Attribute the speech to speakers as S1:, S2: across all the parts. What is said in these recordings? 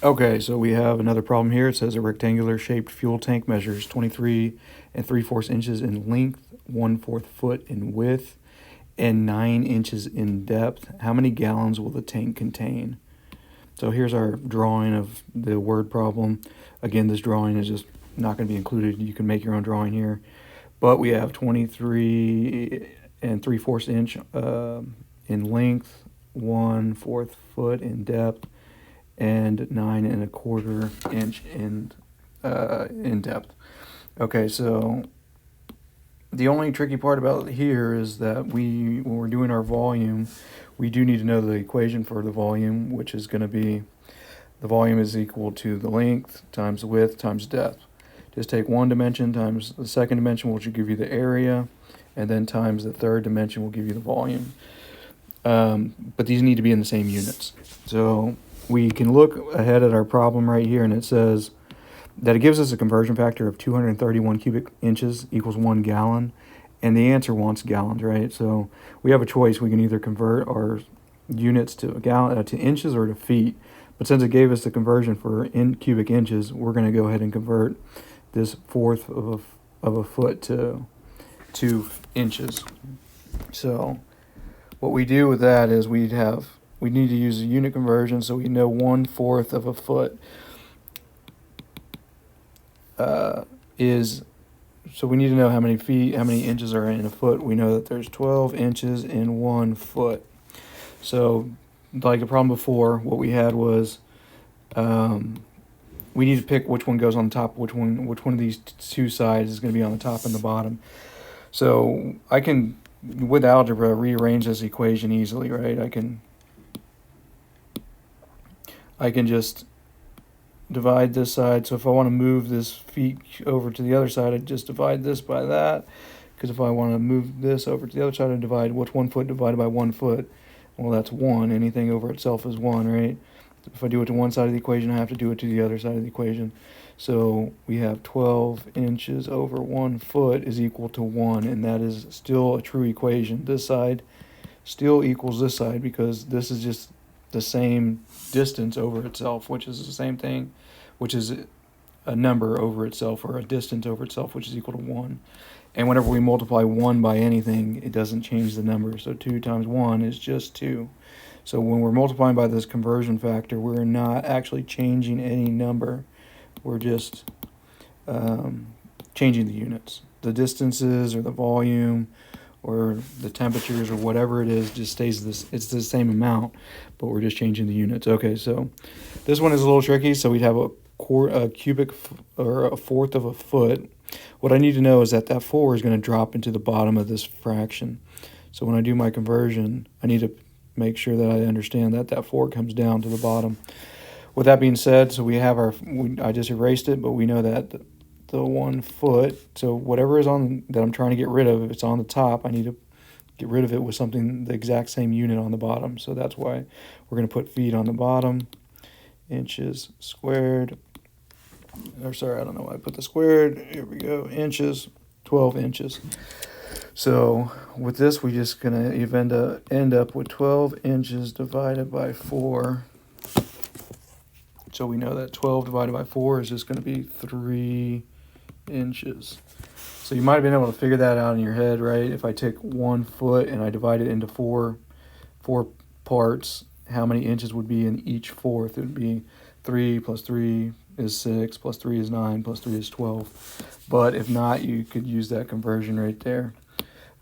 S1: Okay, so we have another problem here. It says a rectangular shaped fuel tank measures 23 and 3/4 inches in length, 1/4 foot in width, and 9 inches in depth. How many gallons will the tank contain? So here's our drawing of the word problem. Again, this drawing is just not going to be included. You can make your own drawing here. But we have 23 and 3/4 inch in length, 1/4 foot in depth, and 9 1/4 inch in depth. Okay, so the only tricky part about here is that when we're doing our volume, we do need to know the equation for the volume, which is going to be the volume is equal to the length times the width times depth. Just take one dimension times the second dimension, which will give you the area, and then times the third dimension will give you the volume. But these need to be in the same units. So we can look ahead at our problem right here, and it says that it gives us a conversion factor of 231 cubic inches equals 1 gallon, and the answer wants gallons, right? So we have a choice. We can either convert our units to a gallon, to inches, or to feet. But since it gave us the conversion for in cubic inches, we're going to go ahead and convert this fourth of a foot to 2 inches. So what we do with that is we need to use a unit conversion, so we know 1/4 of a foot is, so we need to know how many inches are in a foot. We know that there's 12 inches in 1 foot. So like the problem before, what we had was we need to pick which one goes on top, which one of these two sides is going to be on the top and the bottom. So I can, with algebra, rearrange this equation easily, right? I can just divide this side. So if I want to move this feet over to the other side, I just divide this by that. Because if I want to move this over to the other side, I divide what's 1 foot divided by 1 foot. Well, that's 1. Anything over itself is 1, right? If I do it to one side of the equation, I have to do it to the other side of the equation. So we have 12 inches over 1 foot is equal to 1, and that is still a true equation. This side still equals this side because this is just the same distance over itself, which is the same thing, which is a number over itself, or a distance over itself, which is equal to 1. And whenever we multiply 1 by anything, it doesn't change the number. So 2 times 1 is just 2. So when we're multiplying by this conversion factor, we're not actually changing any number. We're just changing the units. The distances or the volume or the temperatures or whatever it is just stays this. It's the same amount, but we're just changing the units. Okay, so this one is a little tricky. So we'd have a cubic or a fourth of a foot. What I need to know is that 4 is going to drop into the bottom of this fraction. So when I do my conversion, I need to make sure that I understand that 4 comes down to the bottom. With that being said, so we have I just erased it, but we know that the 1 foot, so whatever is on that I'm trying to get rid of, if it's on the top, I need to get rid of it with something the exact same unit on the bottom. So that's why we're going to put feet on the bottom, inches squared. Or sorry, I don't know why I put the squared. Here we go, inches, 12 inches. So with this, we're just going to end up with 12 inches divided by 4. So we know that 12 divided by 4 is just going to be 3 inches. So you might have been able to figure that out in your head, right? If I take 1 foot and I divide it into four parts, how many inches would be in each fourth? It would be 3 plus 3 is 6, plus 3 is 9, plus 3 is 12. But if not, you could use that conversion right there.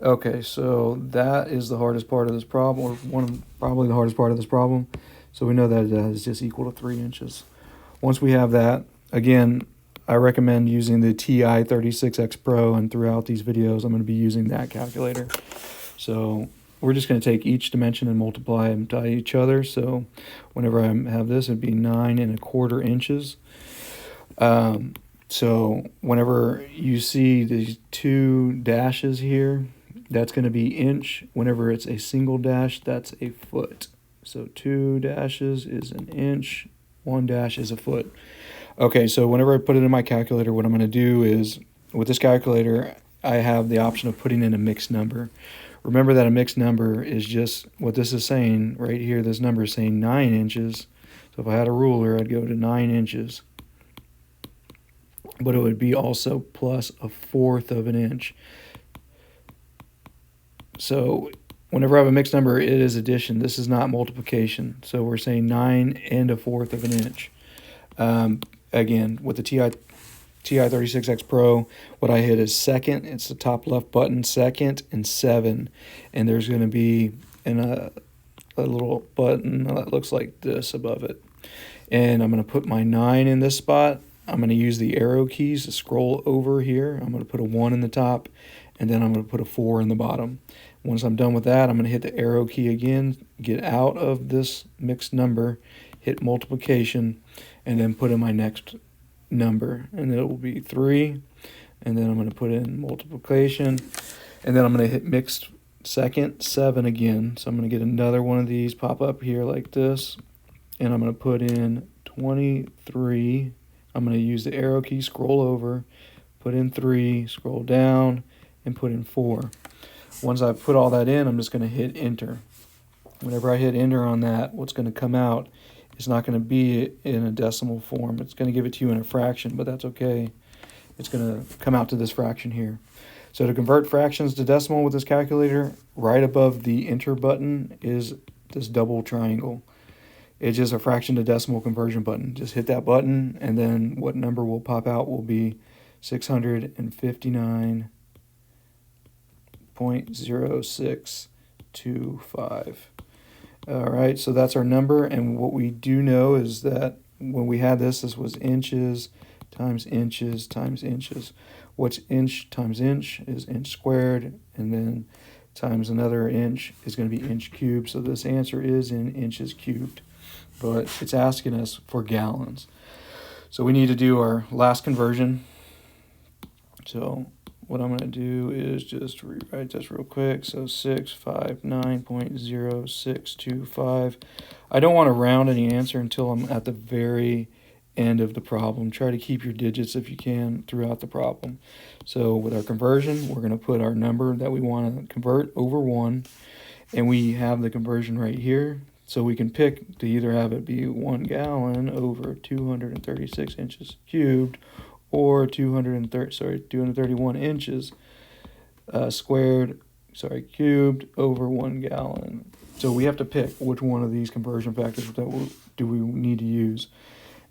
S1: Okay, so that is the hardest part of this problem, or probably the hardest part of this problem. So we know that it is just equal to 3 inches. Once we have that, again, I recommend using the TI-36X Pro, and throughout these videos, I'm going to be using that calculator. So we're just going to take each dimension and multiply them by each other. So whenever I have this, it'd be 9 1/4 inches. So whenever you see these 2 dashes here, that's going to be inch. Whenever it's a single dash, that's a foot. So 2 dashes is an inch, 1 dash is a foot. Okay, so whenever I put it in my calculator, what I'm going to do is, with this calculator, I have the option of putting in a mixed number. Remember that a mixed number is just what this is saying right here. This number is saying 9 inches. So if I had a ruler, I'd go to 9 inches. But it would be also plus 1/4 of an inch. So whenever I have a mixed number, it is addition. This is not multiplication. So we're saying 9 and 1/4 of an inch. Again, with the TI-36X Pro, what I hit is second. It's the top left button, second and 7. And there's going to be a little button that looks like this above it. And I'm going to put my 9 in this spot. I'm going to use the arrow keys to scroll over here. I'm going to put a 1 in the top, and then I'm going to put a 4 in the bottom. Once I'm done with that, I'm going to hit the arrow key again, get out of this mixed number, hit multiplication, and then put in my next number. And it will be 3, and then I'm going to put in multiplication, and then I'm going to hit mixed second, 7 again. So I'm going to get another one of these pop up here like this, and I'm going to put in 23. I'm going to use the arrow key, scroll over, put in 3, scroll down, and put in 4. Once I put all that in, I'm just going to hit enter. Whenever I hit enter on that, what's going to come out is not going to be in a decimal form. It's going to give it to you in a fraction, but that's okay. It's going to come out to this fraction here. So to convert fractions to decimal with this calculator, right above the enter button is this double triangle. It's just a fraction to decimal conversion button. Just hit that button, and then what number will pop out will be 659.0625. All right, so that's our number, and what we do know is that when we had this was inches times inches times inches. What's inch times inch is inch squared, and then times another inch is going to be inch cubed. So this answer is in inches cubed, but it's asking us for gallons. So we need to do our last conversion. So what I'm going to do is just rewrite this real quick. So 659.0625. I don't want to round any answer until I'm at the very end of the problem. Try to keep your digits if you can throughout the problem. So with our conversion, we're going to put our number that we want to convert over 1, and we have the conversion right here. So we can pick to either have it be 1 gallon over 236 inches cubed, or 231 inches cubed over 1 gallon. So we have to pick which one of these conversion factors do we need to use.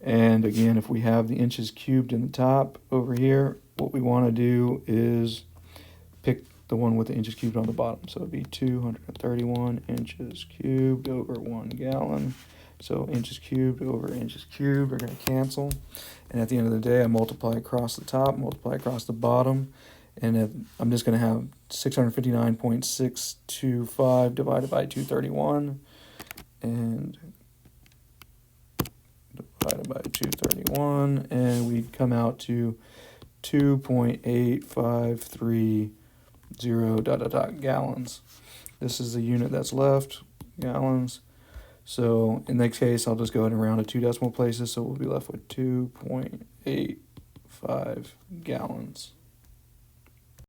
S1: And again, if we have the inches cubed in the top over here, what we want to do is pick the one with the inches cubed on the bottom. So it'd be 231 inches cubed over 1 gallon. So inches cubed over inches cubed are going to cancel. And at the end of the day, I multiply across the top, multiply across the bottom. And I'm just going to have 659.625 divided by 231. And divided by 231. And we'd come out to 2.8530 gallons. This is the unit that's left, gallons. So in this case, I'll just go ahead and round to 2 decimal places, so we'll be left with 2.85 gallons.